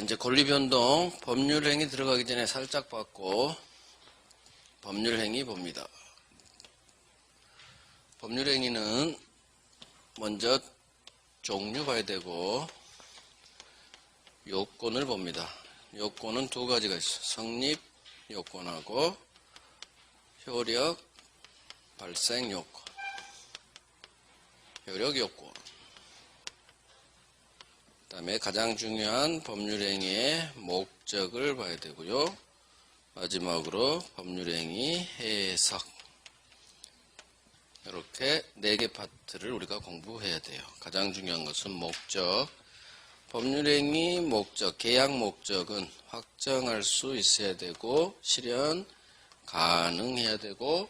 이제 권리변동 법률행위 들어가기 전에 살짝 봤고 법률행위 봅니다. 법률행위는 먼저 종류 봐야 되고 요건을 봅니다. 요건은 두 가지가 있어요. 성립 요건하고 효력 발생 요건. 효력 요건. 그 다음에 가장 중요한 법률행위의 목적을 봐야 되고요. 마지막으로 법률행위 해석. 이렇게 4개 파트를 우리가 공부해야 돼요. 가장 중요한 것은 목적. 법률행위 목적, 계약 목적은 확정할 수 있어야 되고 실현 가능해야 되고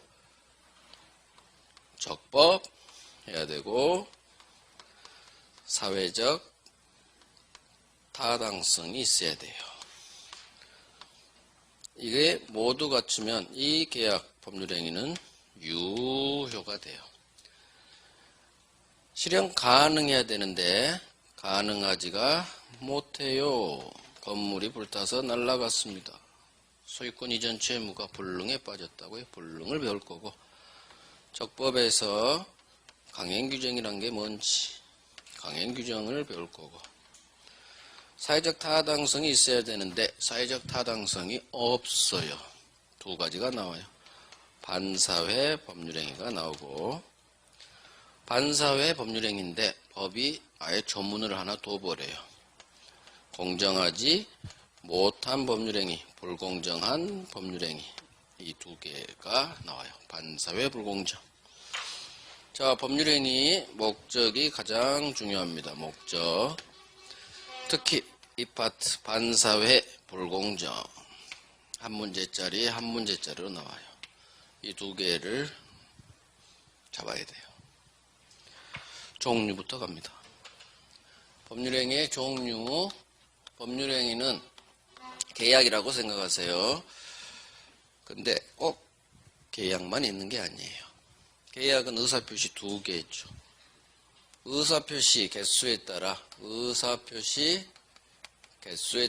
적법해야 되고 사회적 타당성이 있어야 돼요. 이게 모두 갖추면 이 계약 법률행위는 유효가 돼요. 실현 가능해야 되는데 가능하지가 못해요. 건물이 불타서 날아갔습니다. 소유권 이전 채무가 불능에 빠졌다고요. 불능을 배울 거고 적법에서 강행규정이란 게 뭔지 강행규정을 배울 거고 사회적 타당성이 있어야 되는데 사회적 타당성이 없어요. 두 가지가 나와요. 반사회 법률행위가 나오고 반사회 법률행위인데 법이 아예 조문을 하나 둬버려요. 공정하지 못한 법률행위, 불공정한 법률행위 이 두 개가 나와요. 반사회 불공정. 자, 법률행위 목적이 가장 중요합니다. 목적. 특히 이 파트 반사회 불공정 한 문제짜리 한 문제짜리로 나와요. 이 두 개를 잡아야 돼요. 종류부터 갑니다. 법률행위의 종류. 법률행위는 계약이라고 생각하세요. 근데 꼭 계약만 있는 게 아니에요. 계약은 의사표시 두 개 있죠. 의사표시 개수에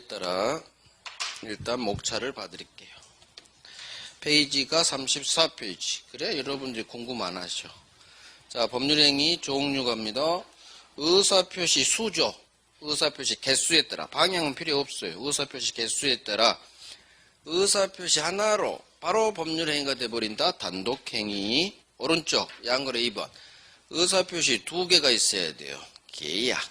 따라 일단 목차를 봐드릴게요. 페이지가 34페이지. 그래 여러분들이 공부 많이 하셔. 자, 법률행위 종류 갑니다. 의사표시 수죠. 의사표시 개수에 따라 방향은 필요 없어요. 의사표시 개수에 따라 의사표시 하나로 바로 법률행위가 돼버린다. 단독행위. 오른쪽 양거래 2번. 의사표시 두 개가 있어야 돼요. 계약.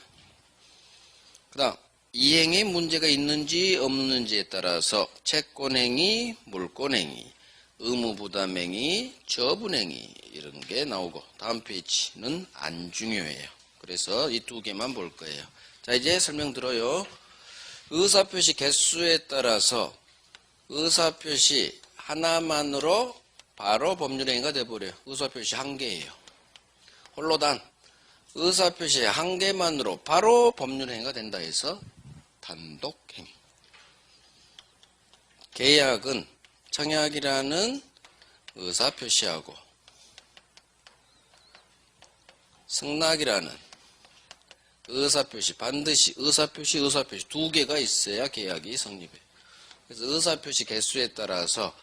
그 다음 이행에 문제가 있는지 없는지에 따라서 채권행위, 물권행위, 의무부담행위, 처분행위 이런 게 나오고 다음 페이지는 안 중요해요. 그래서 이 두 개만 볼 거예요. 자, 이제 설명 들어요. 의사표시 개수에 따라서 의사표시 하나만으로 바로 법률행위가 돼버려요. 의사표시 한 개예요. 홀로단 의사표시 한 개만으로 바로 법률행위가 된다 해서 단독행위. 계약은 청약이라는 의사표시하고 승낙이라는 의사표시 반드시 의사표시 두 개가 있어야 계약이 성립해요. 그래서 의사표시 개수에 따라서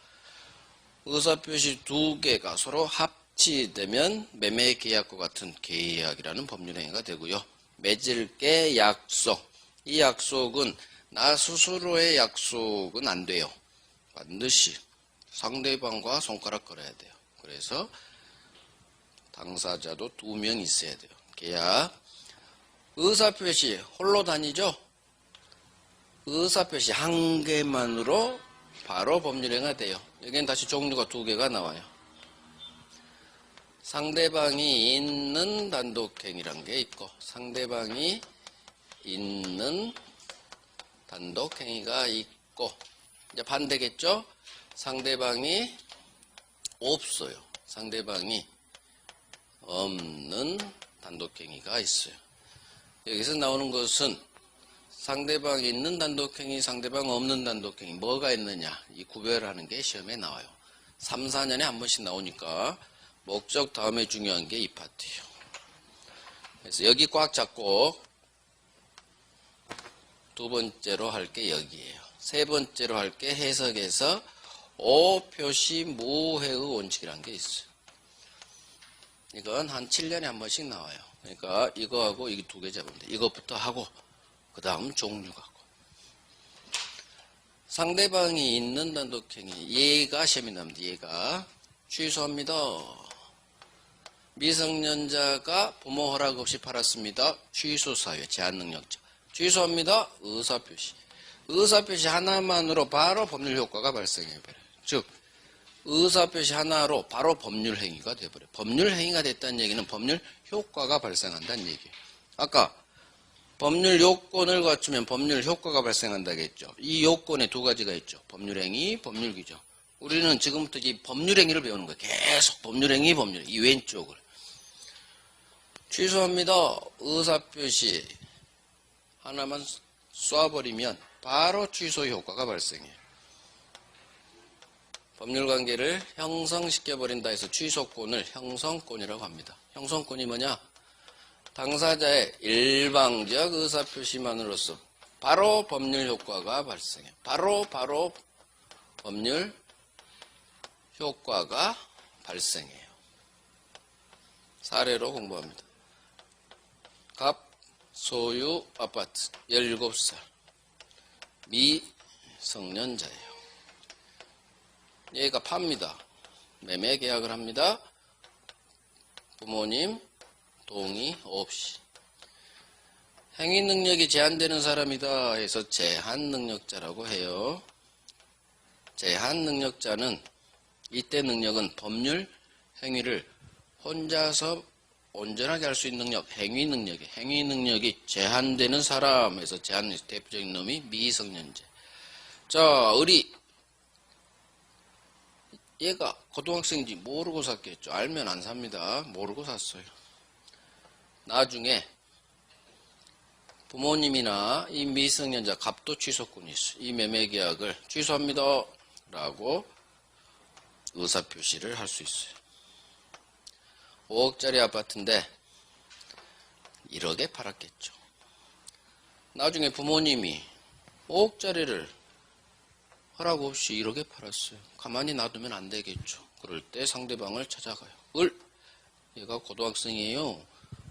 의사표시 두 개가 서로 합치되면 매매계약과 같은 계약이라는 법률행위가 되고요. 맺을 게 약속. 이 약속은 나 스스로의 약속은 안 돼요. 반드시 상대방과 손가락 걸어야 돼요. 그래서 당사자도 2명 있어야 돼요. 계약. 의사표시 홀로 다니죠. 의사표시 한 개만으로 바로 법률행위가 돼요. 여기는 다시 종류가 두 개가 나와요. 상대방이 있는 단독행위란 게 있고 상대방이 있는 단독행위가 있고 이제 반대겠죠. 상대방이 없어요. 상대방이 없는 단독행위가 있어요. 여기서 나오는 것은 상대방이 있는 단독행위, 상대방 없는 단독행위 뭐가 있느냐 이 구별하는 게 시험에 나와요. 3, 4년에 한 번씩 나오니까 목적 다음에 중요한 게 이 파트예요. 그래서 여기 꽉 잡고 두 번째로 할 게 여기에요. 세 번째로 할 게 해석에서 오표시 무회의 원칙이라는 게 있어요. 이건 한 7년에 한 번씩 나와요. 그러니까 이거하고 이게 두 개 잡으면 돼. 이것부터 하고 그 다음 종류 가고. 상대방이 있는 단독행위 얘가 시험이 납니다. 얘가 취소합니다. 미성년자가 부모 허락 없이 팔았습니다. 취소 사유 제한능력자. 취소합니다. 의사표시. 의사표시 하나만으로 바로 법률 효과가 발생해버려요. 즉 의사표시 하나로 바로 법률 행위가 돼버려요. 법률 행위가 됐다는 얘기는 법률 효과가 발생한다는 얘기예요. 아까 법률 요건을 갖추면 법률 효과가 발생한다고 했죠. 이 요건에 두 가지가 있죠. 법률 행위, 법률 규정. 우리는 지금부터 이 법률 행위를 배우는 거예요. 계속 법률 행위, 법률. 이 왼쪽을. 취소합니다. 의사표시 하나만 쏴버리면 바로 취소 효과가 발생해요. 법률관계를 형성시켜버린다 해서 취소권을 형성권이라고 합니다. 형성권이 뭐냐? 당사자의 일방적 의사표시만으로써 바로 법률 효과가 발생해요. 바로 법률 효과가 발생해요. 사례로 공부합니다. 갑 소유 아파트 17살 미성년자예요. 얘가 팝니다. 매매 계약을 합니다. 부모님 동의 없이. 행위 능력이 제한되는 사람이다 해서 제한 능력자라고 해요. 제한 능력자는 이때 능력은 법률 행위를 혼자서 온전하게 할 수 있는 능력, 행위 능력이 제한되는 사람에서 제한 대표적인 놈이 미성년자. 자, 얘가 고등학생인지 모르고 샀겠죠. 알면 안 삽니다. 모르고 샀어요. 나중에 부모님이나 이 미성년자 갑도 취소권이 있어요. 이 매매계약을 취소합니다 라고 의사표시를 할 수 있어요. 5억짜리 아파트인데 1억에 팔았겠죠. 나중에 부모님이 5억짜리를 허락 없이 1억에 팔았어요. 가만히 놔두면 안 되겠죠. 그럴 때 상대방을 찾아가요. 얘가 고등학생이에요.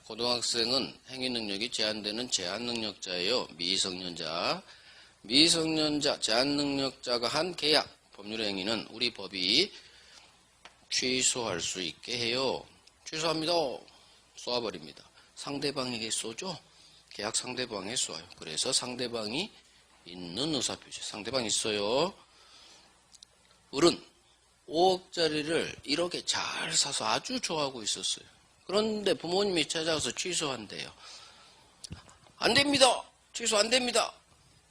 고등학생은 행위 능력이 제한되는 제한 능력자예요. 미성년자, 제한 능력자가 한 계약, 법률 행위는 우리 법이 취소할 수 있게 해요. 취소합니다. 쏘아버립니다. 상대방에게 쏘죠. 계약 상대방에 쏘아요. 그래서 상대방이 있는 의사표시. 상대방이 있어요. 5억짜리를 1억에 잘 사서 아주 좋아하고 있었어요. 그런데 부모님이 찾아와서 취소한대요. 안 됩니다. 취소 안 됩니다.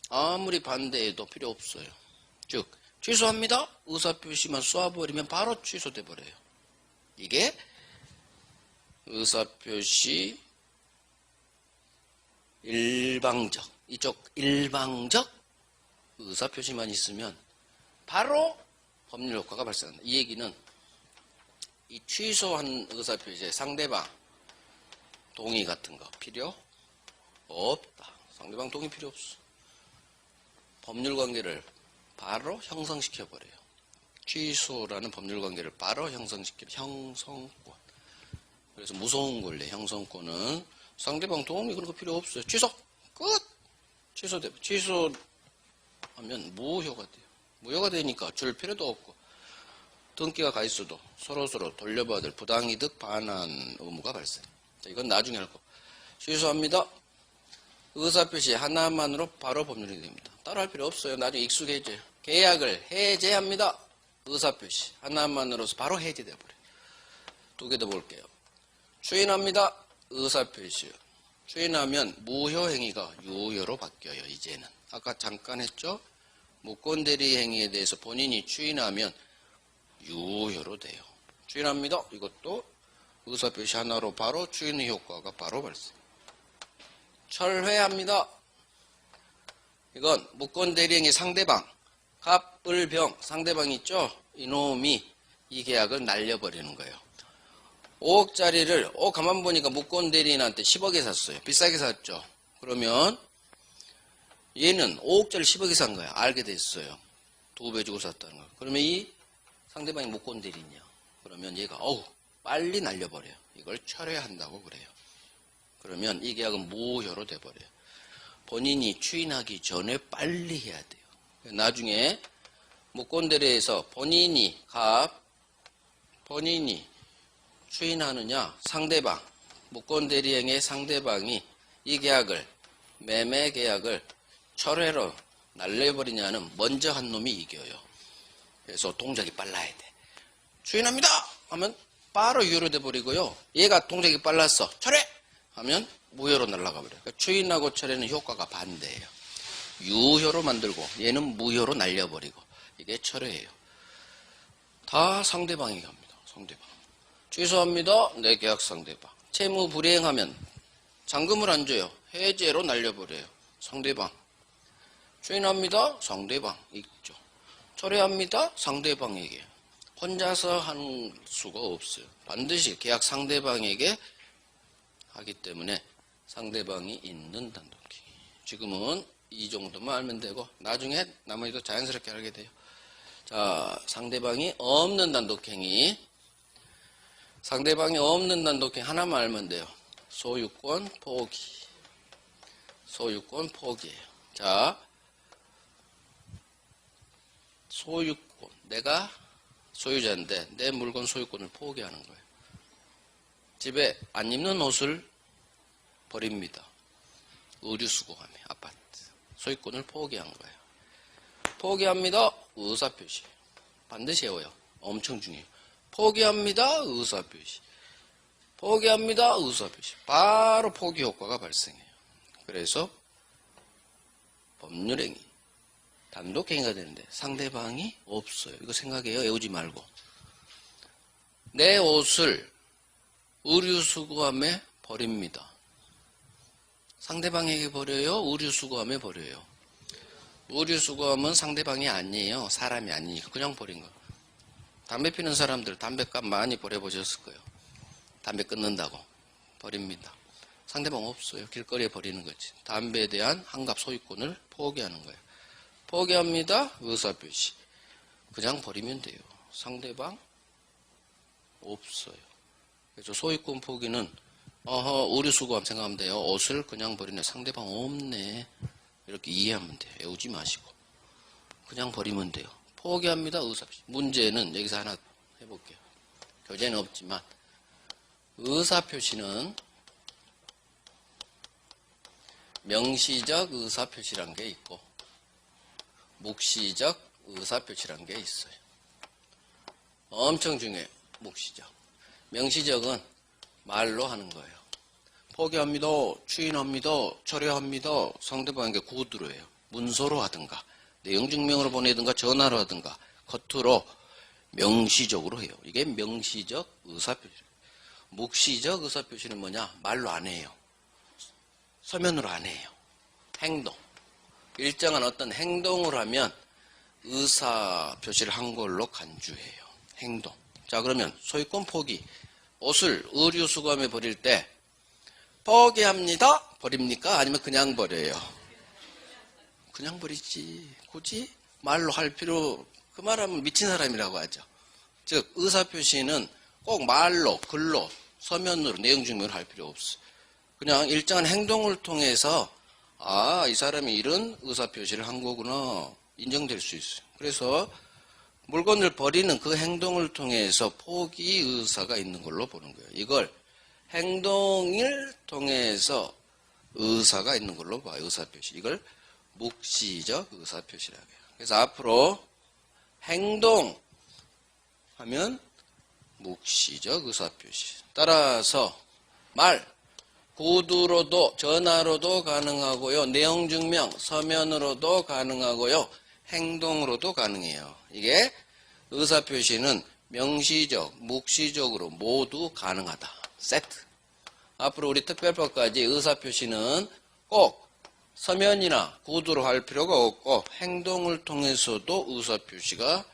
아무리 반대해도 필요 없어요. 즉 취소합니다. 의사표시만 쏘아버리면 바로 취소돼 버려요. 이게 의사표시 일방적, 이쪽 일방적 의사표시만 있으면 바로 법률 효과가 발생한다. 이 얘기는 이 취소한 의사표시에 상대방 동의 같은 거 필요 없다. 상대방 동의 필요 없어. 법률관계를 바로 형성시켜버려요. 취소라는 법률관계를 바로 형성권. 그래서 무서운 권리, 형성권은 상대방 동의 그런 거 필요 없어요. 취소! 끝! 취소하면 무효가 돼요. 무효가 되니까 줄 필요도 없고 등기가 가 있어도 서로서로 돌려받을 부당이득 반환 의무가 발생. 자, 이건 나중에 할 거. 취소합니다. 의사표시 하나만으로 바로 법률이 됩니다. 따로 할 필요 없어요. 나중에 익숙해져요. 계약을 해제합니다. 의사표시 하나만으로서 바로 해제되어 버려요. 두 개 더 볼게요. 추인합니다. 의사표시. 추인하면 무효행위가 유효로 바뀌어요. 이제는. 아까 잠깐 했죠. 무권대리 행위에 대해서 본인이 추인하면 유효로 돼요. 추인합니다. 이것도 의사표시 하나로 바로 추인의 효과가 바로 발생. 철회합니다. 이건 무권대리행위 상대방, 갑을병 상대방이 있죠. 이놈이 이 계약을 날려버리는 거예요. 5억짜리를 가만 보니까 무권대리인한테 10억에 샀어요. 비싸게 샀죠. 그러면 얘는 5억짜리 10억에 산 거야. 알게 됐어요. 2배 주고 샀다는 거. 그러면 이 상대방이 못 건드리냐. 그러면 얘가 빨리 날려버려요. 이걸 철회한다고 그래요. 그러면 이 계약은 무효로 돼버려요. 본인이 추인하기 전에 빨리 해야 돼요. 나중에 무권대리에서 본인이 추인하느냐, 상대방, 무권대리행의 상대방이 이 계약을, 매매 계약을 철회로 날려버리냐는 먼저 한 놈이 이겨요. 그래서 동작이 빨라야 돼. 추인합니다! 하면 바로 유효로 돼버리고요. 얘가 동작이 빨랐어. 철회! 하면 무효로 날아가 버려요. 그러니까 추인하고 철회는 효과가 반대예요. 유효로 만들고 얘는 무효로 날려버리고 이게 철회예요. 다 상대방이 합니다. 상대방. 취소합니다. 내 계약 상대방. 채무 불이행하면 잔금을 안 줘요. 해제로 날려버려요. 상대방. 추인합니다. 상대방 있죠. 철회합니다. 상대방에게. 혼자서 할 수가 없어요. 반드시 계약 상대방에게 하기 때문에 상대방이 있는 단독행위. 지금은 이 정도만 알면 되고 나중에 나머지도 자연스럽게 알게 돼요. 자, 상대방이 없는 단독행위. 상대방이 없는 단독행위 하나만 알면 돼요. 소유권 포기. 소유권 포기예요. 자, 소유권. 내가 소유자인데 내 물건 소유권을 포기하는 거예요. 집에 안 입는 옷을 버립니다. 의류수거함에 아파트. 소유권을 포기한 거예요. 포기합니다. 의사표시. 반드시 해요. 엄청 중요해요. 포기합니다. 의사표시. 포기합니다. 의사표시. 바로 포기 효과가 발생해요. 그래서 법률행위. 단독행위가 되는데 상대방이 없어요. 이거 생각해요. 외우지 말고. 내 옷을 의류수거함에 버립니다. 상대방에게 버려요? 의류수거함에 버려요? 의류수거함은 상대방이 아니에요. 사람이 아니니까 그냥 버린 거예요. 담배 피는 사람들 담배값 많이 버려보셨을 거예요. 담배 끊는다고 버립니다. 상대방 없어요. 길거리에 버리는 거지. 담배에 대한 한갑 소유권을 포기하는 거예요. 포기합니다. 의사표시. 그냥 버리면 돼요. 상대방 없어요. 그래서 소유권 포기는 의류수거함 생각하면 돼요. 옷을 그냥 버리네. 상대방 없네. 이렇게 이해하면 돼요. 외우지 마시고. 그냥 버리면 돼요. 포기합니다. 의사표시. 문제는 여기서 하나 해볼게요. 교재는 없지만 의사표시는 명시적 의사표시란 게 있고 묵시적 의사표시란 게 있어요. 엄청 중요해요. 묵시적. 명시적은 말로 하는 거예요. 포기합니다. 추인합니다. 철회합니다. 상대방에게 구두로 해요. 문서로 하든가 내용증명으로 보내든가 전화로 하든가 겉으로 명시적으로 해요. 이게 명시적 의사표시. 묵시적 의사표시는 뭐냐? 말로 안 해요. 서면으로 안 해요. 행동. 일정한 어떤 행동을 하면 의사표시를 한 걸로 간주해요. 행동. 자, 그러면 소유권 포기. 옷을 의류수거함에 버릴 때 포기합니다. 버립니까? 아니면 그냥 버려요? 그냥 버리지. 굳이 말로 할 필요, 그 말하면 미친 사람이라고 하죠. 즉 의사표시는 꼭 말로, 글로, 서면으로, 내용증명을 할 필요 없어요. 그냥 일정한 행동을 통해서 이 사람이 이런 의사표시를 한 거구나 인정될 수 있어요. 그래서 물건을 버리는 그 행동을 통해서 포기 의사가 있는 걸로 보는 거예요. 이걸 행동을 통해서 의사가 있는 걸로 봐요. 의사표시. 이걸 묵시적 의사표시라고 해요. 그래서 앞으로 행동하면 묵시적 의사표시. 따라서 말, 구두로도 전화로도 가능하고요. 내용증명, 서면으로도 가능하고요. 행동으로도 가능해요. 이게 의사표시는 명시적, 묵시적으로 모두 가능하다. 세트. 앞으로 우리 특별법까지 의사표시는 꼭 서면이나 구두로 할 필요가 없고 행동을 통해서도 의사표시가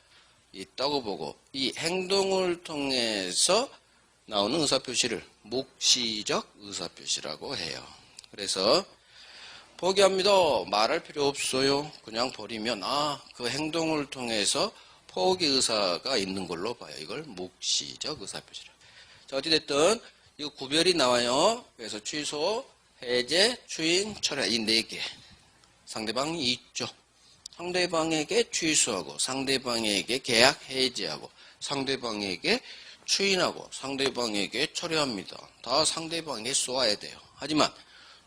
있다고 보고 이 행동을 통해서 나오는 의사표시를 묵시적 의사표시라고 해요. 그래서 포기합니다. 말할 필요 없어요. 그냥 버리면 그 행동을 통해서 포기 의사가 있는 걸로 봐요. 이걸 묵시적 의사표시라. 자, 어찌됐든 이거 구별이 나와요. 그래서 취소, 해제, 추인, 철회 이 4개. 상대방이 있죠. 상대방에게 취소하고 상대방에게 계약 해지하고 상대방에게 추인하고 상대방에게 철회합니다. 다 상대방에게 쏘아야 돼요. 하지만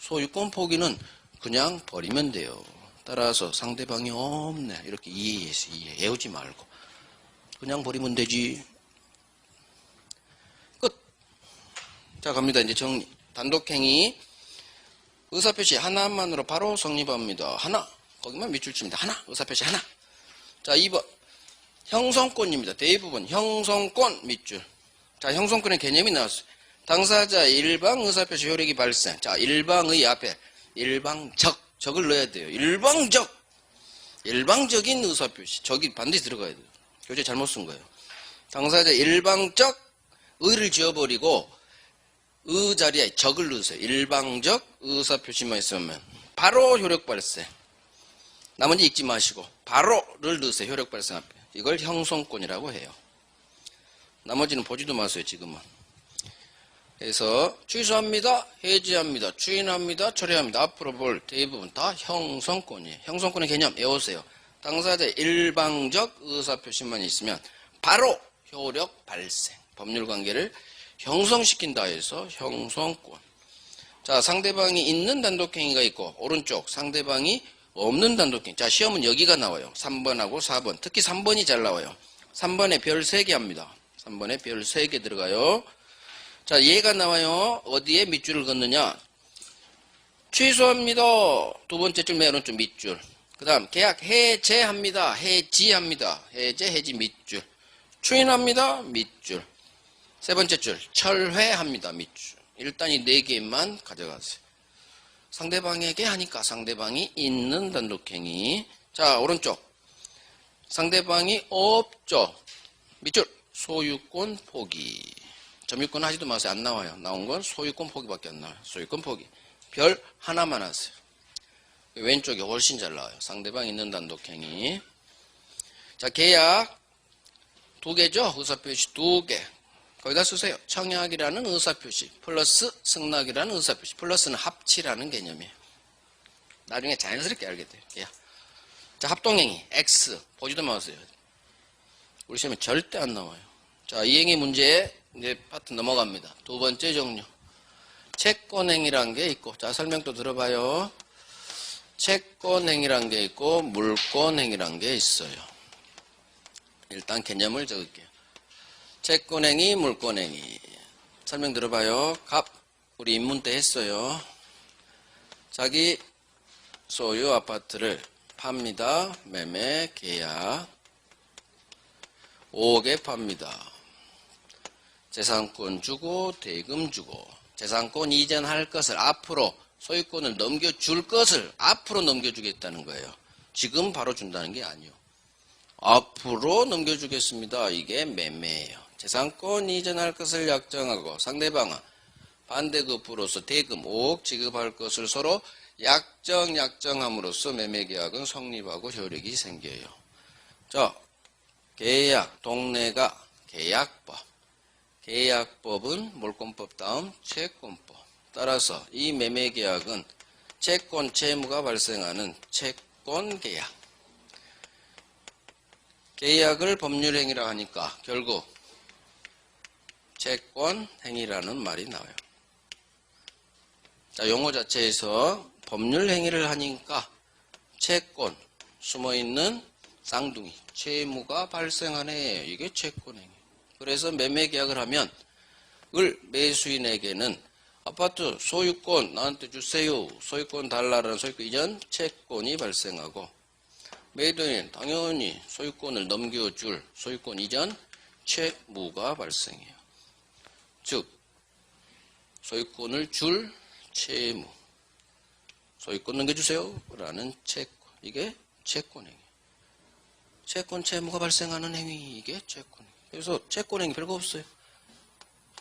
소유권 포기는 그냥 버리면 돼요. 따라서 상대방이 없네 이렇게 이해해서 외우지 말고 그냥 버리면 되지. 끝. 자, 갑니다. 이제 정리. 단독행위 의사표시 하나만으로 바로 성립합니다. 하나. 거기만 밑줄 칩니다. 하나. 의사표시 하나. 자, 2번. 형성권입니다. 대부분 형성권 밑줄. 자, 형성권의 개념이 나왔어요. 당사자 일방 의사표시 효력이 발생. 자, 일방의 앞에 일방적. 적을 넣어야 돼요. 일방적. 일방적인 의사표시. 적이 반드시 들어가야 돼요. 교재 잘못 쓴 거예요. 당사자 일방적 의를 지워버리고 의 자리에 적을 넣으세요. 일방적 의사표시만 있으면 바로 효력 발생. 나머지 읽지 마시고 바로를 넣으세요. 효력 발생 앞에. 이걸 형성권이라고 해요. 나머지는 보지도 마세요. 지금은. 그래서 취소합니다. 해지합니다. 추인합니다. 철회합니다. 앞으로 볼 대부분 다 형성권이에요. 형성권의 개념 외우세요. 당사자 일방적 의사표시만 있으면 바로 효력 발생. 법률관계를 형성시킨다 해서 형성권. 자, 상대방이 있는 단독행위가 있고 오른쪽 상대방이 없는 단독행위. 자, 시험은 여기가 나와요. 3번하고 4번. 특히 3번이 잘 나와요. 3번에 별 3개 합니다. 3번에 별 3개 들어가요. 자, 얘가 나와요. 어디에 밑줄을 긋느냐. 취소합니다. 두 번째 줄 맨 오른쪽 밑줄. 그 다음 계약 해제합니다. 해지합니다. 해제 해지 밑줄. 추인합니다. 밑줄. 세 번째 줄 철회합니다. 밑줄. 일단 이 4개만 가져가세요. 상대방에게 하니까 상대방이 있는 단독행위. 자, 오른쪽 상대방이 없죠. 밑줄 소유권 포기. 점유권 하지도 마세요. 안 나와요. 나온 건 소유권 포기밖에 안 나와요. 소유권 포기. 별 하나만 하세요. 왼쪽이 훨씬 잘 나와요. 상대방 있는 단독행위. 자, 계약 2개죠. 의사표시 2개. 거기다 쓰세요. 청약이라는 의사표시 플러스 승낙이라는 의사표시. 플러스는 합치라는 개념이에요. 나중에 자연스럽게 알게 돼요. 계약. 자, 합동행위 X. 보지도 마세요. 우리 시험에 절대 안 나와요. 자, 이행위 문제 이제 파트 넘어갑니다. 두 번째 종류. 채권행위란 게 있고, 자, 설명 또 들어봐요. 채권행위란 게 있고, 물권행위란 게 있어요. 일단 개념을 적을게요. 채권행위, 물권행위. 설명 들어봐요. 갑, 우리 입문 때 했어요. 자기 소유 아파트를 팝니다. 매매, 계약. 5억에 팝니다. 재산권 주고 대금 주고 재산권 이전할 것을 앞으로 소유권을 넘겨줄 것을 앞으로 넘겨주겠다는 거예요. 지금 바로 준다는 게 아니요. 앞으로 넘겨주겠습니다. 이게 매매예요. 재산권 이전할 것을 약정하고 상대방은 반대급부로서 대금 5억 지급할 것을 서로 약정함으로써 매매계약은 성립하고 효력이 생겨요. 자, 계약, 동네가 계약법. 계약법은 몰권법 다음 채권법. 따라서 이 매매계약은 채권 채무가 발생하는 채권계약. 계약을 법률행위라 하니까 결국 채권행위라는 말이 나와요. 자, 용어 자체에서 법률행위를 하니까 채권, 숨어있는 쌍둥이, 채무가 발생하네. 이게 채권행위. 그래서 매매계약을 하면 매수인에게는 아파트 소유권 나한테 주세요. 소유권 달라라는 소유권 이전 채권이 발생하고 매도인 당연히 소유권을 넘겨줄 소유권 이전 채무가 발생해요. 즉 소유권을 줄 채무. 소유권 넘겨주세요. 라는 채권. 이게 채권행위. 채권 채무가 발생하는 행위. 이게 채권행위. 그래서 채권행위 별거 없어요.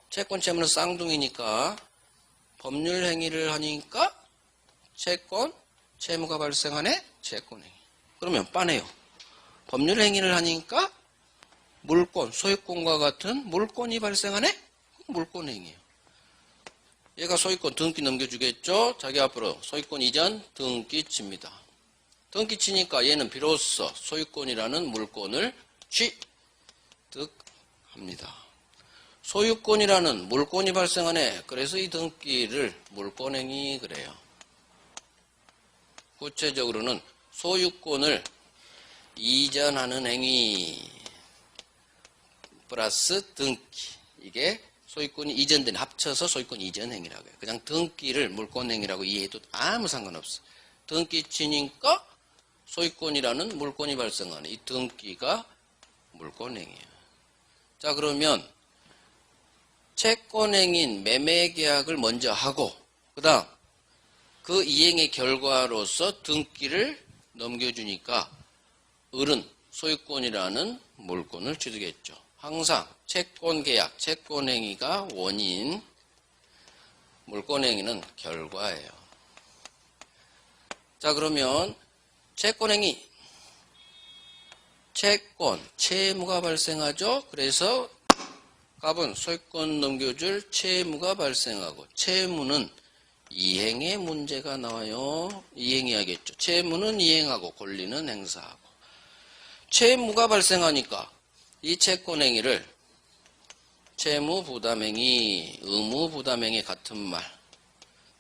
채권 채무는 쌍둥이니까 법률행위를 하니까 채권 채무가 발생하네? 채권행위. 그러면 빠네요. 법률행위를 하니까 물권, 소유권과 같은 물권이 발생하네? 물권행위예요. 얘가 소유권 등기 넘겨주겠죠? 자기 앞으로 소유권 이전 등기 칩니다. 등기 치니까 얘는 비로소 소유권이라는 물권을 취득합니다. 소유권이라는 물권이 발생하네. 그래서 이 등기를 물권행위 그래요. 구체적으로는 소유권을 이전하는 행위 플러스 등기. 이게 소유권이 이전된 합쳐서 소유권 이전 행위라고 해요. 그냥 등기를 물권 행위라고 이해해도 아무 상관없어. 등기 치니까 소유권이라는 물권이 발생하는 이 등기가 물권 행위예요. 자, 그러면 채권행위인 매매계약을 먼저 하고 그다음 그 이행의 결과로서 등기를 넘겨주니까 을은 소유권이라는 물권을 취득했죠. 항상 채권계약, 채권행위가 원인, 물권행위는 결과예요. 자, 그러면 채권행위, 채권, 채무가 발생하죠. 그래서 갑은 소유권 넘겨줄 채무가 발생하고 채무는 이행의 문제가 나와요. 이행해야겠죠. 채무는 이행하고 권리는 행사하고 채무가 발생하니까 이 채권행위를 채무부담행위, 의무부담행위 같은 말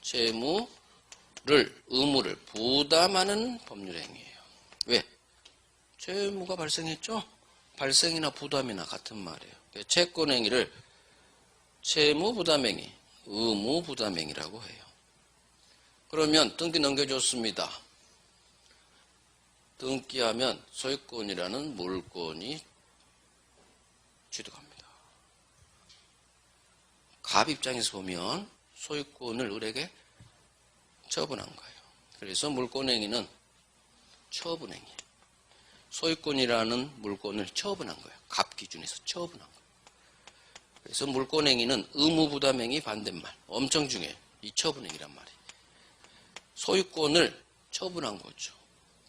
채무를, 의무를 부담하는 법률행위예요. 왜? 채무가 발생했죠? 발생이나 부담이나 같은 말이에요. 채권행위를 채무부담행위, 의무부담행위라고 해요. 그러면 등기 넘겨줬습니다. 등기하면 소유권이라는 물권이 취득합니다. 갑 입장에서 보면 소유권을 을에게 처분한 거예요. 그래서 물권행위는 처분행위예요. 소유권이라는 물권을 처분한 거예요. 갑 기준에서 처분한 거예요. 그래서 물권행위는 의무부담행위 반대말. 엄청 중요해요. 이 처분행위란 말이에요. 소유권을 처분한 거죠.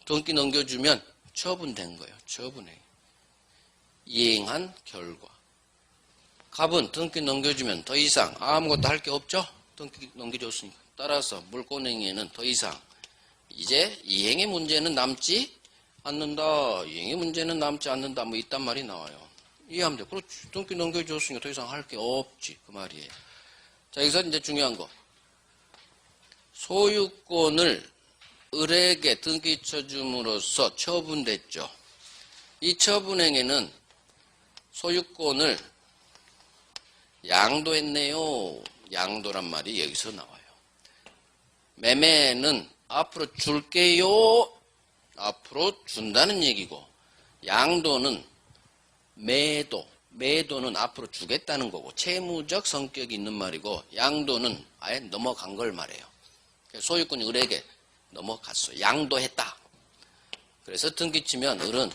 등기 넘겨주면 처분된 거예요. 처분행위. 이행한 결과. 갑은 등기 넘겨주면 더 이상 아무것도 할 게 없죠. 등기 넘겨줬으니까. 따라서 물권행위에는 더 이상 이제 이행의 문제는 남지 않는다. 이행의 문제는 남지 않는다. 뭐 이딴 말이 나와요. 이해하면 돼요. 그렇지. 등기 넘겨줬으니까 더 이상 할 게 없지. 그 말이에요. 자, 여기서 이제 중요한 거. 소유권을 을에게 등기 쳐줌으로써 처분됐죠. 이 처분행위는 소유권을 양도했네요. 양도란 말이 여기서 나와요. 매매는 앞으로 줄게요. 앞으로 준다는 얘기고 양도는 매도는 앞으로 주겠다는 거고 채무적 성격이 있는 말이고 양도는 아예 넘어간 걸 말해요. 소유권이 을에게 넘어갔어요. 양도했다. 그래서 등기치면 을은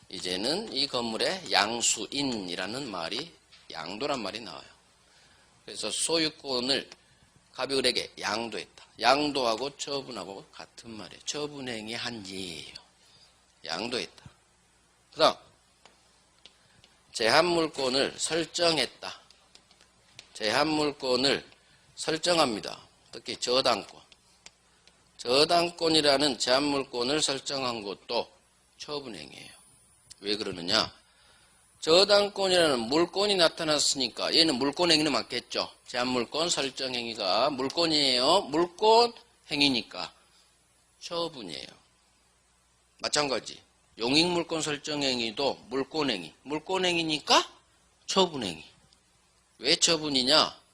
이제는 이 건물의 양수인이라는 말이 양도란 말이 나와요. 그래서 소유권을 갑이 을에게 양도했다. 양도하고 처분하고 같은 말이에요. 처분행위 한 예예요. 양도했다. 그 다음 제한물권을 설정했다. 제한물권을 설정합니다. 특히 저당권. 저당권이라는 제한물권을 설정한 것도 처분행위예요. 왜 그러느냐? 저당권이라는 물권이 나타났으니까 얘는 물권행위는 맞겠죠. 제한물권 설정행위가 물권이에요. 물권행위니까 처분이에요. 마찬가지 용익물권 설정행위도 물권행위. 물권행위니까 처분행위. 왜 처분이냐?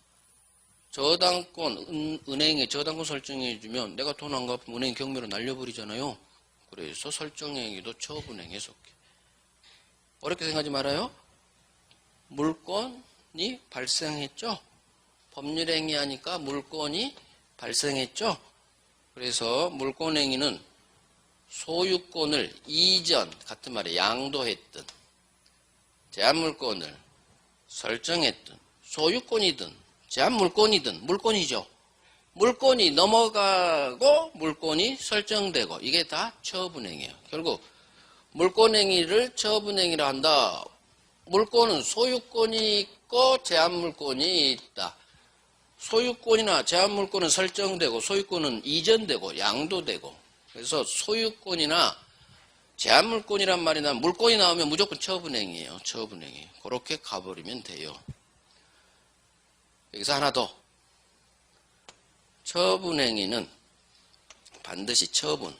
저당권, 은행에 저당권 설정해주면 내가 돈 안 갚으면 은행 경매로 날려버리잖아요. 그래서 설정행위도 처분행위에 속해. 어렵게 생각하지 말아요. 물권이 발생했죠. 법률행위 하니까 물권이 발생했죠. 그래서 물권행위는 소유권을 이전, 같은 말에 양도했든 제한물권을 설정했든 소유권이든 제한물권이든 물권이죠. 물권이 넘어가고 물권이 설정되고 이게 다 처분행위예요. 결국 물권행위를 처분행위라 한다. 물권은 소유권이 있고 제한물권이 있다. 소유권이나 제한물권은 설정되고 소유권은 이전되고 양도되고 그래서 소유권이나 제한물권이란 말이 나면 물권이 나오면 무조건 처분행위예요. 처분행위. 그렇게 가버리면 돼요. 여기서 하나 더. 처분행위는 반드시 처분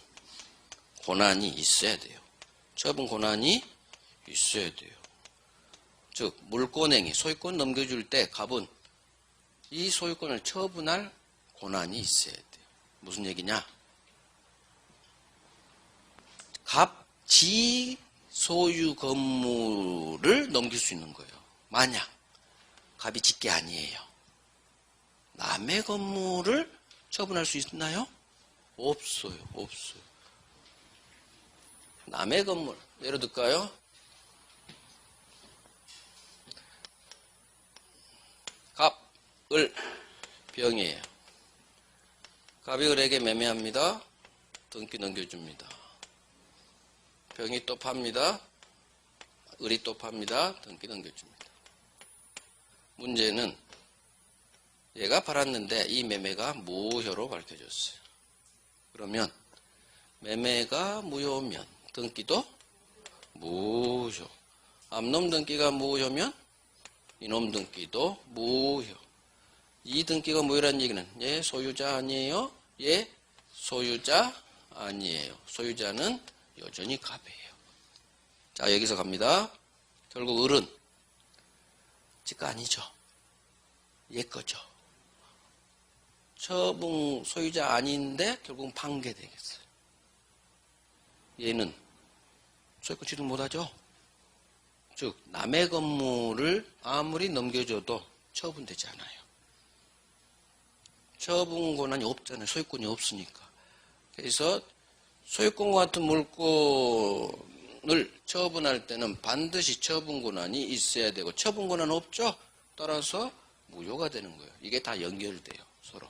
권한이 있어야 돼요. 처분 권한이 있어야 돼요. 즉 물권행위, 소유권 넘겨줄 때 갑은 이 소유권을 처분할 권한이 있어야 돼요. 무슨 얘기냐? 갑 지 소유 건물을 넘길 수 있는 거예요. 만약 갑이 지 게 아니에요. 남의 건물을 처분할 수 있나요? 없어요. 없어요. 남의 건물 예를 들까요? 갑, 을, 병이에요. 갑이 을에게 매매합니다. 등기 넘겨줍니다. 병이 또 팝니다. 을이 또 팝니다. 등기 넘겨줍니다. 문제는 얘가 팔았는데 이 매매가 무효로 밝혀졌어요. 그러면 매매가 무효면 등기도 무효. 앞놈 등기가 무효면 이놈 등기도 무효. 이 등기가 무효라는 얘기는 얘 소유자 아니에요? 얘 소유자 아니에요. 소유자는 여전히 갑이에요. 자, 여기서 갑니다. 결국 을은 지가 아니죠. 얘 거죠. 처분 소유자 아닌데 결국은 판계되겠어요. 얘는 소유권 취득 못하죠. 즉 남의 건물을 아무리 넘겨줘도 처분되지 않아요. 처분 권한이 없잖아요. 소유권이 없으니까. 그래서 소유권과 같은 물권을 처분할 때는 반드시 처분 권한이 있어야 되고 처분 권한 없죠? 따라서 무효가 되는 거예요. 이게 다 연결돼요. 서로.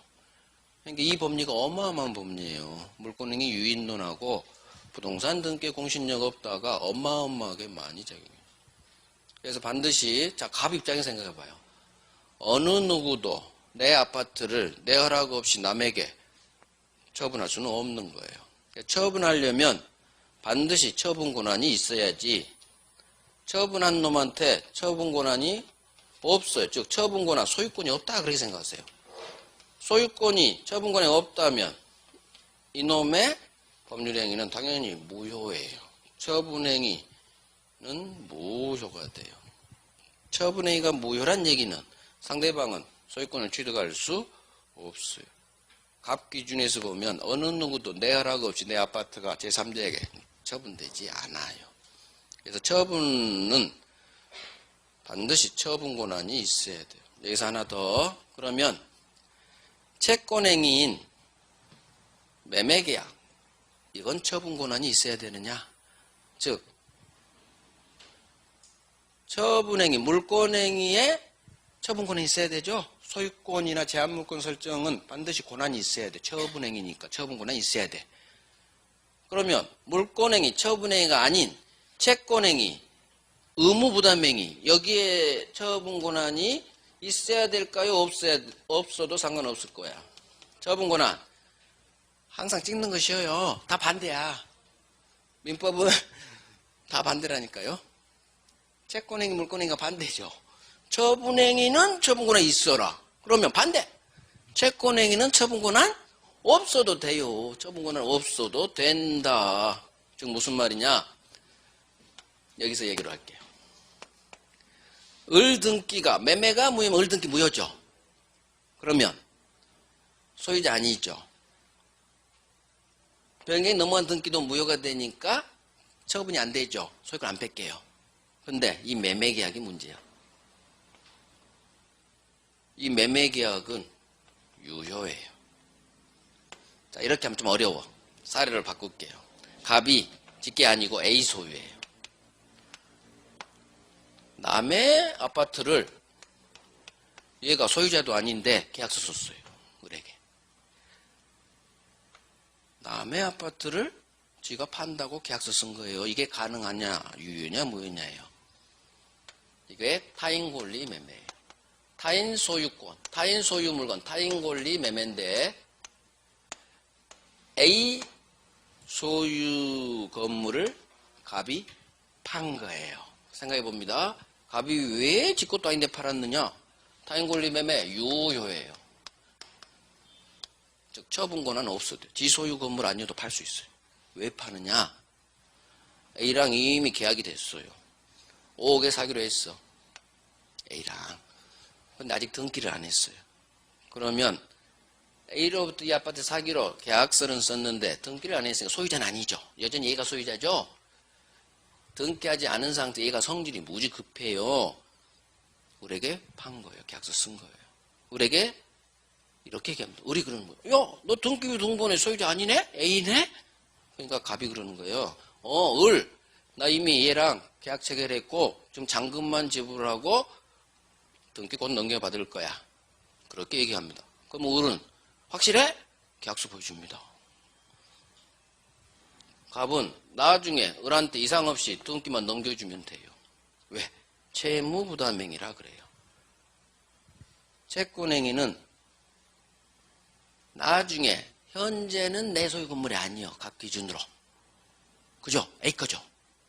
그러니까 이 법리가 어마어마한 법리예요. 물권행위 유인론하고 부동산 등기 공신력 없다가 어마어마하게 많이 작용해요. 그래서 반드시 자, 갑 입장에 생각해 봐요. 어느 누구도 내 아파트를 내 허락 없이 남에게 처분할 수는 없는 거예요. 처분하려면 반드시 처분 권한이 있어야지 처분한 놈한테 처분 권한이 없어요. 즉 처분 권한, 소유권이 없다 그렇게 생각하세요. 소유권이 처분 권한이 없다면 이놈의 법률행위는 당연히 무효예요. 처분행위는 무효가 돼요. 처분행위가 무효란 얘기는 상대방은 소유권을 취득할 수 없어요. 갑 기준에서 보면 어느 누구도 내 허락 없이 내 아파트가 제3자에게 처분되지 않아요. 그래서 처분은 반드시 처분 권한이 있어야 돼요. 여기서 하나 더. 그러면 채권행위인 매매계약 이건 처분 권한이 있어야 되느냐? 즉 처분행위, 물권행위에 처분 권한이 있어야 되죠. 소유권이나 제한물권 설정은 반드시 권한이 있어야 돼. 처분행위니까 처분 권한이 있어야 돼. 그러면 물권행위, 처분행위가 아닌 채권행위, 의무부담행위 여기에 처분 권한이 있어야 될까요? 없어도 상관없을 거야. 처분 권한 항상 찍는 거 쉬워요. 다 반대야. 민법은 다 반대라니까요. 채권행위, 물권행위가 반대죠. 처분행위는 처분권한이 있어라. 그러면 반대. 채권행위는 처분권한 없어도 돼요. 처분권한 없어도 된다. 즉 무슨 말이냐? 여기서 얘기를 할게요. 을등기가 매매가 무효면 을등기 무효죠. 그러면 소유자 아니죠. 변경이 넘어간 등기도 무효가 되니까 처분이 안 되죠. 소유권 안 뺄게요. 근데 이 매매계약이 문제야. 이 매매계약은 유효해요. 자, 이렇게 하면 좀 어려워. 사례를 바꿀게요. 갑이 직계 아니고 A 소유예요. 남의 아파트를 얘가 소유자도 아닌데 계약서 썼어요. 을에게. 남의 아파트를 지가 판다고 계약서 쓴 거예요. 이게 가능하냐, 유효냐, 무효냐예요. 이게 타인 권리 매매예요. 타인 소유권, 타인 소유 물건, 타인 권리 매매인데 A 소유 건물을 갑이 판 거예요. 생각해 봅니다. 갑이 왜 지 것도 아닌데 팔았느냐? 타인 권리 매매 유효예요. 즉 처분 권한 없어도 지 소유 건물 아니어도 팔 수 있어요. 왜 파느냐? A랑 이미 계약이 됐어요. 5억에 사기로 했어. A랑. 근데 아직 등기를 안 했어요. 그러면 A로부터 이 아파트 사기로 계약서는 썼는데 등기를 안 했으니까 소유자는 아니죠. 여전히 얘가 소유자죠. 등기하지 않은 상태 얘가 성질이 무지 급해요. 우리에게 판 거예요. 계약서 쓴 거예요. 우리에게 이렇게 얘기합니다. 우리 그러는 거예요. 야, 너 등기 등본에 소유자 아니네? A네? 그러니까 갑이 그러는 거예요. 나 이미 얘랑 계약 체결했고 좀 잔금만 지불하고 등기 곧 넘겨받을 거야. 그렇게 얘기합니다. 그럼 을은 확실해? 계약서 보여줍니다. 갑은 나중에 을한테 이상 없이 등기만 넘겨주면 돼요. 왜? 채무부담행위라 그래요. 채권행위는 나중에 현재는 내 소유 건물이 아니요. 각 기준으로. 그죠? A 거죠.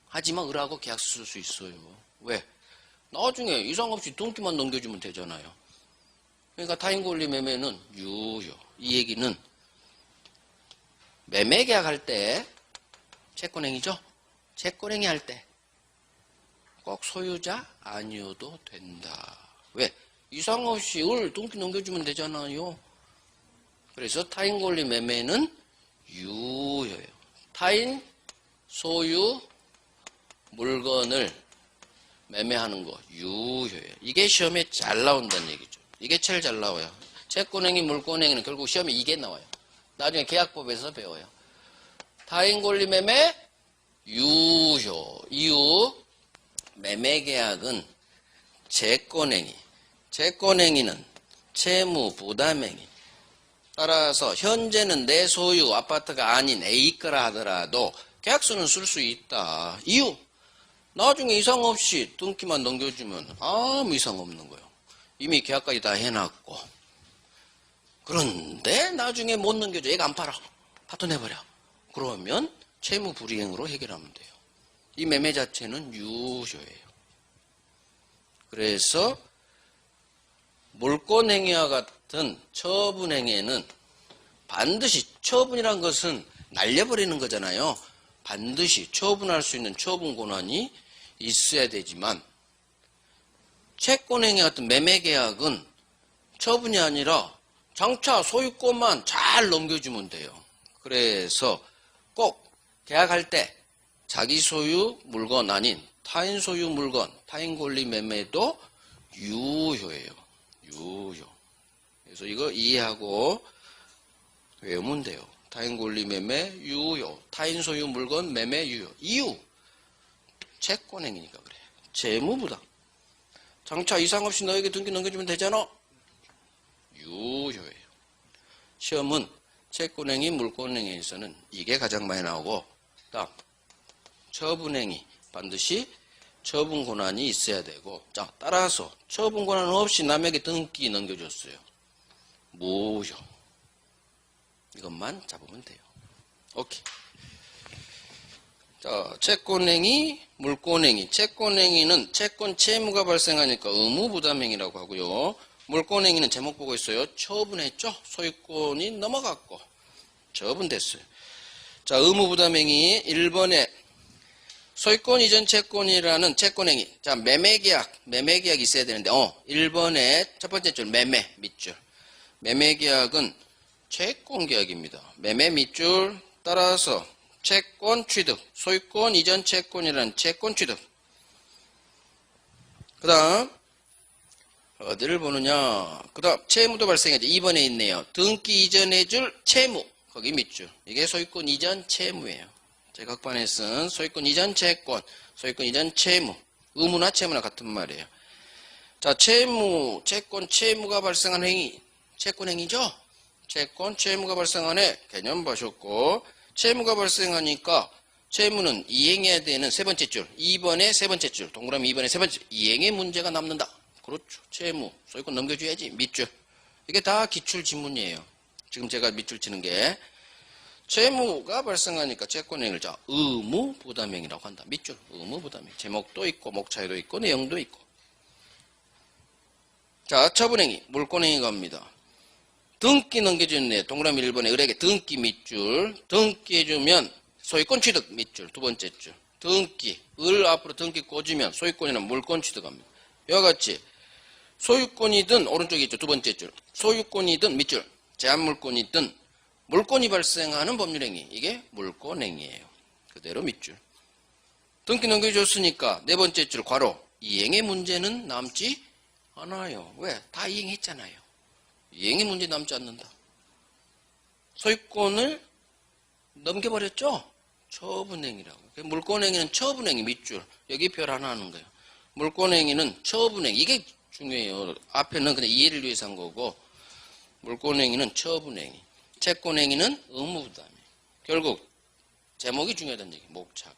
하지만 을하고 계약서 쓸 수 있어요. 왜? 나중에 이상 없이 등기만 넘겨주면 되잖아요. 그러니까 타인권리 매매는 유효. 이 얘기는 매매 계약할 때 채권행위죠. 채권행위 할 때 꼭 소유자 아니어도 된다. 왜? 이상 없이 을 등기 넘겨주면 되잖아요. 그래서 타인권리 매매는 유효예요. 타인 소유 물건을 매매하는 거 유효예요. 이게 시험에 잘 나온다는 얘기죠. 이게 제일 잘 나와요. 채권행위, 물권행위는 결국 시험에 이게 나와요. 나중에 계약법에서 배워요. 타인권리 매매 유효. 이유 매매계약은 채권행위. 채권행위는 채무부담행위. 따라서 현재는 내 소유 아파트가 아닌 A 거라 하더라도 계약서는 쓸 수 있다. 이유 나중에 이상 없이 등기만 넘겨주면 아무 이상 없는 거예요. 이미 계약까지 다 해놨고. 그런데 나중에 못 넘겨줘. 얘가 안 팔아. 파토 내버려. 그러면 채무불이행으로 해결하면 돼요. 이 매매 자체는 유효예요. 그래서 물권행위와 같은 처분행위에는 반드시 처분이란 것은 날려버리는 거잖아요. 반드시 처분할 수 있는 처분 권한이 있어야 되지만 채권행위 같은 매매계약은 처분이 아니라 장차 소유권만 잘 넘겨주면 돼요. 그래서 꼭 계약할 때 자기 소유 물건 아닌 타인 소유 물건, 타인 권리 매매도 유효예요. 유효. 그래서 이거 이해하고 외우면 돼요. 타인 권리 매매 유효, 타인 소유 물건 매매 유효. 이유 채권행위니까 그래. 채무부담. 장차 이상 없이 너에게 등기 넘겨주면 되잖아. 유효예요. 시험은 채권행위, 물권행위에서는 이게 가장 많이 나오고, 다음 처분행위 반드시 처분 권한이 있어야 되고, 자 따라서 처분 권한 없이 남에게 등기 넘겨줬어요. 무효. 이것만 잡으면 돼요. 오케이. 자, 채권행위, 물권행위. 채권행위는 채권 채무가 발생하니까 의무부담행위라고 하고요. 물권행위는 제목 보고 있어요. 처분했죠? 소유권이 넘어갔고 처분됐어요. 자, 의무부담행위 1번에 소유권 이전 채권이라는 채권행위. 자, 매매계약이 있어야 되는데 1번에 첫 번째 줄 매매 밑줄. 매매계약은 채권계약입니다. 매매 밑줄 따라서 채권 취득, 소유권 이전 채권이라는 채권 취득. 그 다음 어디를 보느냐. 그 다음 채무도 발생하죠. 2번에 있네요. 등기 이전해줄 채무. 거기 밑줄. 이게 소유권 이전 채무예요. 제가 각반에 쓴 소유권 이전 채권, 소유권 이전 채무. 의무나 채무나 같은 말이에요. 자, 채무, 채권 채무가 발생한 행위. 채권행위죠. 채권, 채무가 발생하네. 개념 보셨고, 채무가 발생하니까 채무는 이행해야 되는 세 번째 줄, 2번의 세 번째 줄, 동그라미 2번의 세 번째 줄, 이행의 문제가 남는다. 그렇죠. 채무, 소유권 넘겨줘야지. 밑줄. 이게 다 기출 지문이에요. 지금 제가 밑줄 치는 게. 채무가 발생하니까 채권행위를 자, 의무부담행위라고 한다. 밑줄, 의무부담행위. 제목도 있고, 목차에도 있고, 내용도 있고. 자, 처분행위, 물권행위가 합니다. 등기 넘겨주는 동그라미 1번에 을에게 등기 밑줄, 등기 해주면 소유권 취득 밑줄, 두 번째 줄. 등기, 을 앞으로 등기 꽂으면 소유권이나 물권 취득합니다. 이와 같이 소유권이든 오른쪽에 있죠, 두 번째 줄. 소유권이든 밑줄, 제한물권이든 물권이 발생하는 법률행위, 이게 물권행위예요. 그대로 밑줄. 등기 넘겨줬으니까 네 번째 줄 괄호, 이행의 문제는 남지 않아요. 왜? 다 이행했잖아요. 이행의 문제 남지 않는다. 소유권을 넘겨버렸죠? 처분행위라고. 물권행위는 처분행위 밑줄. 여기 별 하나 하는 거예요. 물권행위는 처분행위. 이게 중요해요. 앞에는 그냥 이해를 위해서 한 거고, 물권행위는 처분행위. 채권행위는 의무부담이에요. 결국 제목이 중요하다는 얘기. 목차가.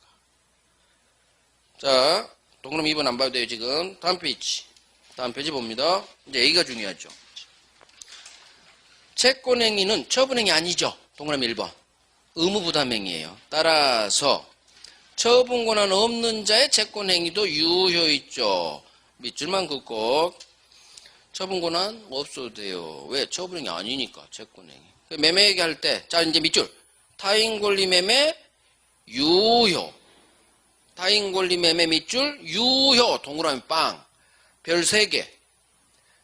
자, 동그라미 2번 안 봐도 돼요 지금. 다음 페이지. 다음 페이지 봅니다. 이제 여기가 중요하죠. 채권행위는 처분행위 아니죠. 동그라미 1번. 의무부담행위예요. 따라서 처분권한 없는 자의 채권행위도 유효있죠. 밑줄만 긋고 처분권한 없어도 돼요. 왜? 처분행위 아니니까 채권행위. 매매 얘기할 때, 자 이제 밑줄. 타인권리 매매 유효. 타인권리 매매 밑줄 유효. 동그라미 빵. 별 3개.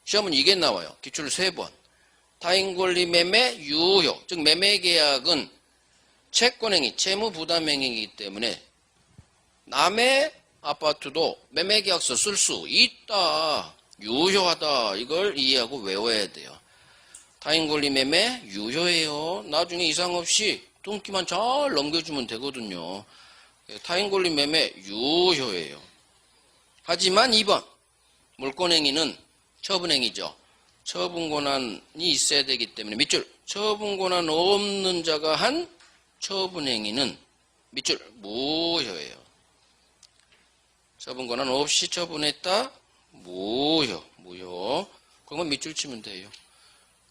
시험은 이게 나와요. 기출 3번. 타인권리 매매 유효. 즉 매매계약은 채권행위, 채무부담행위이기 때문에 남의 아파트도 매매계약서 쓸 수 있다. 유효하다. 이걸 이해하고 외워야 돼요. 타인권리 매매 유효해요. 나중에 이상 없이 등기만 잘 넘겨주면 되거든요. 타인권리 매매 유효해요. 하지만 2번 물권행위는 처분행위죠. 처분권한이 있어야 되기 때문에 밑줄. 처분권한 없는 자가 한 처분행위는 밑줄 무효예요. 처분권한 없이 처분했다. 무효. 그러면 밑줄 치면 돼요.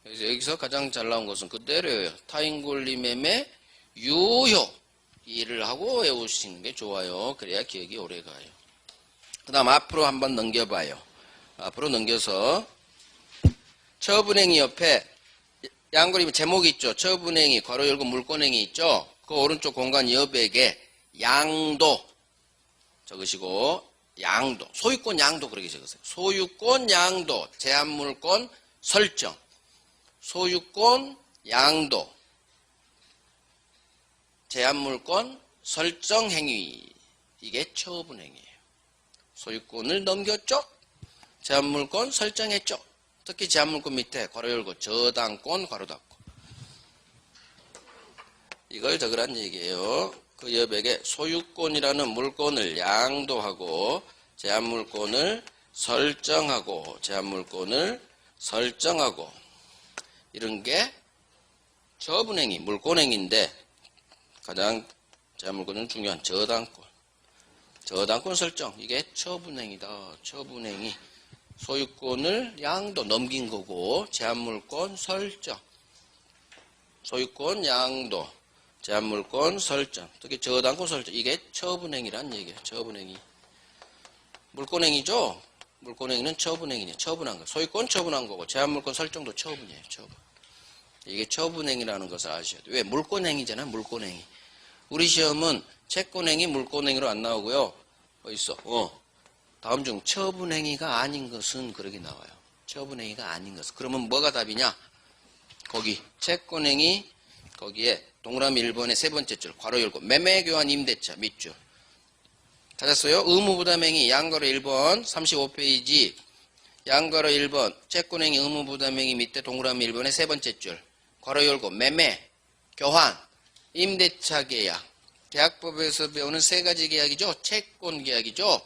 그래서 여기서 가장 잘 나온 것은 그대로예요. 타인권리 매매 유효. 이해를 하고 외우시는 게 좋아요. 그래야 기억이 오래 가요. 그 다음 앞으로 한번 넘겨봐요. 앞으로 넘겨서 처분행위 옆에 양거리 제목이 있죠. 처분행위 괄호 열고 물권행위 있죠. 그 오른쪽 공간 여백에 양도 적으시고 양도 소유권 양도 그렇게 적으세요. 소유권 양도 제한물권 설정 소유권 양도 제한물권 설정 행위 이게 처분행위예요. 소유권을 넘겼죠. 제한물권 설정했죠. 특히 제한물권 밑에 괄호 열고 저당권 괄호 닫고 이걸 적으란 얘기예요. 그 여백에 소유권이라는 물권을 양도하고 제한물권을 설정하고 제한물권을 설정하고 이런 게 처분행위, 물권행위인데 가장 제한물권은 중요한 저당권 설정 이게 처분행위다. 처분행위 소유권을 양도 넘긴 거고 제한물권 설정 소유권 양도 제한물권 설정 특히 저당권 설정 이게 처분행위란 얘기예요. 처분행위 물권행위죠. 물권행위는 처분행위네. 처분한 거 소유권 처분한 거고 제한물권 설정도 처분이에요. 처분 이게 처분행위라는 것을 아셔야 돼요. 왜? 물권행위잖아요. 물권행위 우리 시험은 채권행위 물권행위로 안 나오고요. 어딨어? 다음 중 처분행위가 아닌 것은 그렇게 나와요. 처분행위가 아닌 것은. 그러면 뭐가 답이냐? 거기 채권행위 거기에 동그라미 1번의 세 번째 줄 괄호 열고 매매교환 임대차 밑줄 찾았어요? 의무부담행위 양괄호 1번 35페이지 양괄호 1번 채권행위 의무부담행위 밑에 동그라미 1번의 세 번째 줄 괄호 열고 매매 교환 임대차 계약 계약법에서 배우는 세 가지 계약이죠. 채권 계약이죠.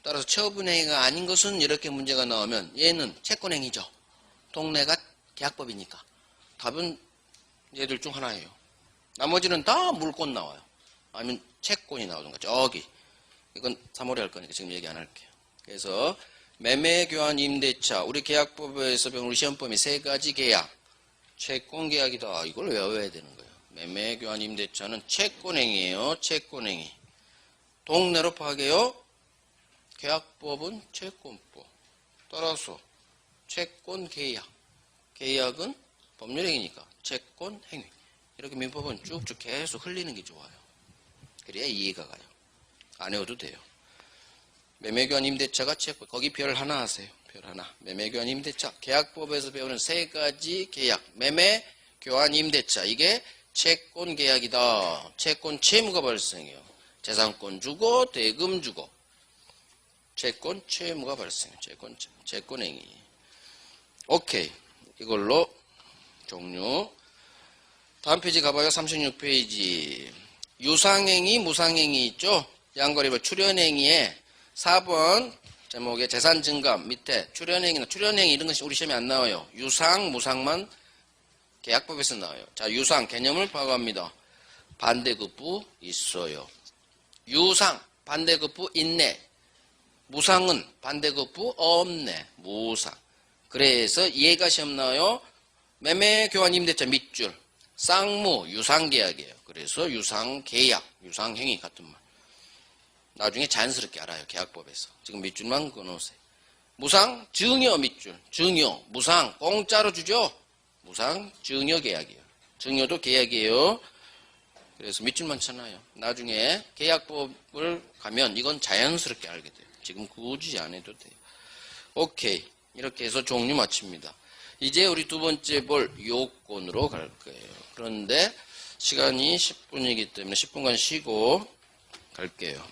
따라서 처분행위가 아닌 것은 이렇게 문제가 나오면 얘는 채권행위죠. 동네가 계약법이니까. 답은 얘들 중 하나예요. 나머지는 다 물권 나와요. 아니면 채권이 나오던가. 저기. 이건 3월에 할 거니까 지금 얘기 안 할게요. 그래서 매매, 교환, 임대차. 우리 계약법에서 배운 우리 시험범위 세 가지 계약. 채권 계약이다. 이걸 외워야 되는 거예요. 매매, 교환, 임대차는 채권행위예요. 채권행위. 동네로 파악해요. 계약법은 채권법. 따라서 채권 계약. 계약은 법률행위니까 채권 행위. 이렇게 민법은 쭉쭉 계속 흘리는 게 좋아요. 그래야 이해가 가요. 안 외워도 돼요. 매매교환 임대차가 채권. 거기 별 하나 하세요. 별 하나. 매매교환 임대차. 계약법에서 배우는 세 가지 계약. 매매, 교환, 임대차. 이게 채권 계약이다. 채권 채무가 발생해요. 재산권 주고 대금 주고. 채권 채무가 발생해요. 채권 행위. 오케이. 이걸로 종료. 다음 페이지 가봐요. 36페이지. 유상행위, 무상행위 있죠? 양거리별 출연행위에 4번 제목에 재산 증감 밑에 출연행위나 출연행위 이런 것이 우리 시험에 안 나와요. 유상, 무상만 계약법에서 나와요. 자, 유상 개념을 파악합니다. 반대급부 있어요. 유상 반대급부 있네. 무상은 반대급부 없네. 무상. 그래서 얘가 시험 나와요. 매매, 교환, 임대차 밑줄. 쌍무, 유상계약이에요. 그래서 유상계약, 유상행위 같은 말. 나중에 자연스럽게 알아요. 계약법에서. 지금 밑줄만 끊어놓으세요. 무상, 증여 밑줄. 증여, 무상, 공짜로 주죠. 무상, 증여 계약이에요. 증여도 계약이에요. 그래서 밑줄만 쳐놔요. 나중에 계약법을 가면 이건 자연스럽게 알게 돼요. 지금 굳이 안 해도 돼요. 오케이. 이렇게 해서 종류 마칩니다. 이제 우리 두 번째 볼 요건으로 갈 거예요. 그런데 시간이 10분이기 때문에 10분간 쉬고 갈게요.